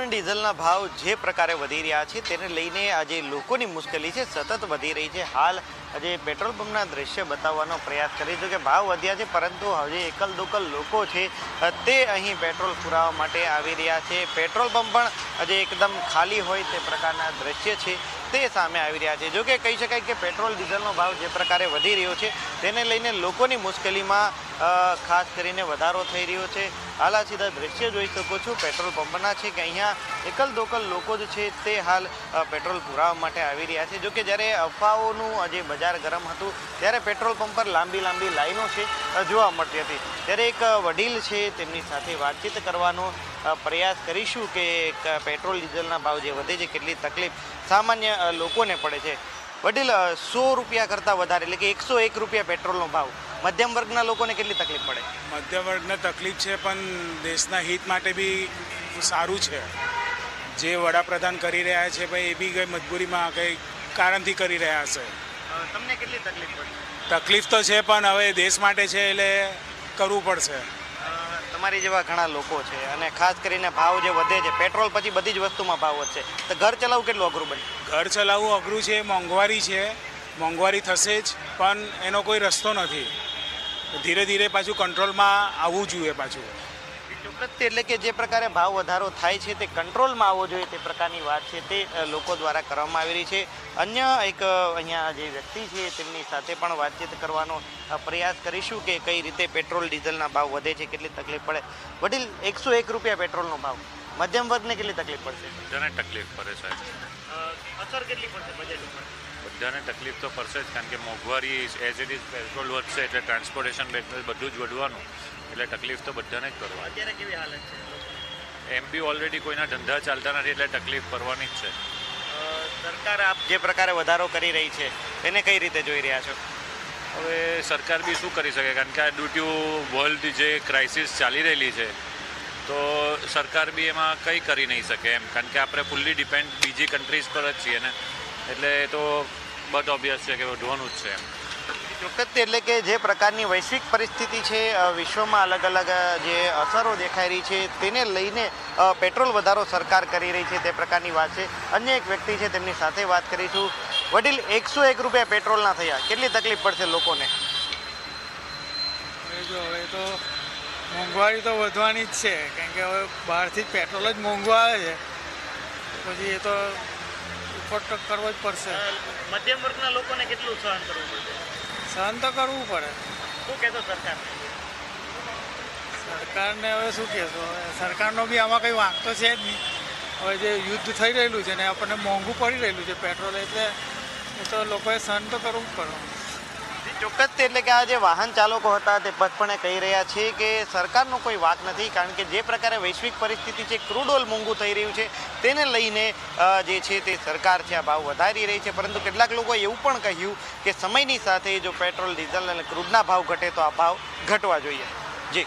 અને ડીઝલના ભાવ જે પ્રકારે વધી રહ્યા છે તેને લઈને આજે લોકોની મુશ્કેલી છે સતત વધી રહી છે. હાલ આજે પેટ્રોલ પંપના દ્રશ્ય બતાવવાનો પ્રયાસ કરીશું કે ભાવ વધ્યા છે, પરંતુ હજી એકલ દોકલ લોકો છે તે અહીં પેટ્રોલ પુરાવવા માટે આવી રહ્યા છે. પેટ્રોલ પંપ પણ આજે એકદમ ખાલી હોય તે પ્રકારના દ્રશ્ય છે તે સામે આવી રહ્યા છે. જોકે કહી શકાય કે પેટ્રોલ ડીઝલનો ભાવ જે પ્રકારે વધી રહ્યો છે તેને લઈને લોકોની મુશ્કેલીમાં ખાસ કરીને વધારો થઈ રહ્યો છે. હાલ આ સીધા દ્રશ્ય જોઈ શકો છો પેટ્રોલ પંપના છે કે અહીંયા એકલ દોકલ લોકો જ છે તે હાલ પેટ્રોલ પુરાવવા માટે આવી રહ્યા છે. જોકે જ્યારે અફવાઓનું આજે બજાર ગરમ હતું ત્યારે પેટ્રોલ પંપ પર લાંબી લાઈનો છે જોવા મળતી હતી. ત્યારે એક વડીલ છે તેમની સાથે વાતચીત કરવાનો પ્રયાસ કરીશું કે પેટ્રોલ ડીઝલના ભાવ જે વધે છે કેટલી તકલીફ સામાન્ય લોકોને પડે છે. વડીલ, 100 રૂપિયા કરતાં વધારે એટલે કે 101 રૂપિયા પેટ્રોલનો ભાવ મધ્યમ વર્ગના લોકોને કેટલી તકલીફ પડે? મધ્યમ વર્ગને તકલીફ છે, પણ દેશના હિત માટે બી સારું છે. જે વડાપ્રધાન કરી રહ્યા છે ભાઈ, એ બી કંઈ મજબૂરીમાં કંઈ કારણથી કરી રહ્યા હશે. તમને કેટલી તકલીફ પડે? તકલીફ તો છે, પણ હવે દેશ માટે છે એટલે કરવું પડશે. તમારી જેવા ઘણા લોકો છે અને ખાસ કરીને ભાવ જે વધે છે પેટ્રોલ પછી બધી જ વસ્તુમાં ભાવ વધશે તો ઘર ચલાવવું કેટલું અઘરું બને? ઘર ચલાવવું અઘરું છે, મોંઘવારી છે, મોંઘવારી થશે જ, પણ એનો કોઈ રસ્તો નથી. ધીરે ધીરે પાછું કંટ્રોલમાં આવવું જોઈએ. પાછું ચોક્કસ એટલે કે જે પ્રકારે ભાવ વધારો થાય છે તે કંટ્રોલમાં આવવો જોઈએ તે પ્રકારની વાત છે તે લોકો દ્વારા કરવામાં આવી રહી છે. અન્ય એક અહીંયા જે વ્યક્તિ છે તેમની સાથે પણ વાતચીત કરવાનો પ્રયાસ કરીશું કે કઈ રીતે પેટ્રોલ ડીઝલના ભાવ વધે છે, કેટલી તકલીફ પડે. વડીલ, 101 રૂપિયા પેટ્રોલનો ભાવ મધ્યમ વર્ગને કેટલી તકલીફ પડશે? બધાને તકલીફ પડે સાહેબ. અસર કેટલી પડશે બજેટ ઉપર? બધાને તકલીફ તો પડશે જ, કારણ કે મોંઘવારી એઝ ઇટ ઇઝ પેટ્રોલ વધશે એટલે ટ્રાન્સપોર્ટેશન બધું જ વધવાનું, એટલે તકલીફ તો બધાને જ કરવાની. અત્યારે કેવી હાલત છે? એમ બી ઓલરેડી કોઈના ધંધા ચાલતા નથી એટલે તકલીફ પડવાની જ છે. સરકાર આપ જે પ્રકારે વધારો કરી રહી છે એને કઈ રીતે જોઈ રહ્યા છો? હવે સરકાર બી શું કરી શકે, કારણ કે આ ડ્યુ ટુ વર્લ્ડ જે ક્રાઇસિસ ચાલી રહેલી છે તો સરકાર બી એમાં કંઈ કરી નહીં શકે એમ, કારણ કે આપણે ફૂલ્લી ડિપેન્ડ બીજી કન્ટ્રીઝ પર જ છીએ ને, એટલે એ તો બટ ઓબ્વિયસ છે કે વધવાનું જ છે એમ. ચોક્કસ એટલે કે જે પ્રકારની વૈશ્વિક પરિસ્થિતિ છે વિશ્વમાં અલગ અલગ જે અસરો દેખાઈ રહી છે તેને લઈને પેટ્રોલ વધારો સરકાર કરી રહી છે તે પ્રકારની વાત છે. અન્ય એક વ્યક્તિ છે તેમની સાથે વાત કરીશું. વડીલ, 101 રૂપિયા પેટ્રોલના થયા, કેટલી તકલીફ પડશે લોકોને? જો હવે તો મોંઘવારી તો વધવાની જ છે, કારણ કે હવે બહારથી જ પેટ્રોલ જ મોંઘું આવે છે, પછી એ તો ઇફોર્ટ કરવો જ પડશે. મધ્યમ વર્ગના લોકોને કેટલું સહન કરવું પડશે? સહન તો કરવું પડે. શું કહેતો સરકાર? સરકારને હવે શું કહેશો, સરકારનો બી આમાં કંઈ વાંક તો છે જ નહીં. હવે જે યુદ્ધ થઈ રહેલું છે ને આપણને મોંઘું પડી રહેલું છે પેટ્રોલ, એટલે એ તો લોકોએ સહન તો કરવું જ પડે. ચોક્કસ એટલે કે આ જે વાહન ચાલકો હતા તે પટપણે કહી રહ્યા છે કે સરકારનો કોઈ વાંક નથી, કારણ કે જે પ્રકારે વૈશ્વિક પરિસ્થિતિ છે, ક્રૂડ ઓઇલ મોંઘું થઈ રહ્યું છે તેને લઈને જે છે તે સરકાર છે આ ભાવ વધારી રહી છે. પરંતુ કેટલાક લોકોએ એવું પણ કહ્યું કે સમયની સાથે જો પેટ્રોલ ડીઝલ અને ક્રૂડના ભાવ ઘટે તો આ ભાવ ઘટવા જોઈએ. જી.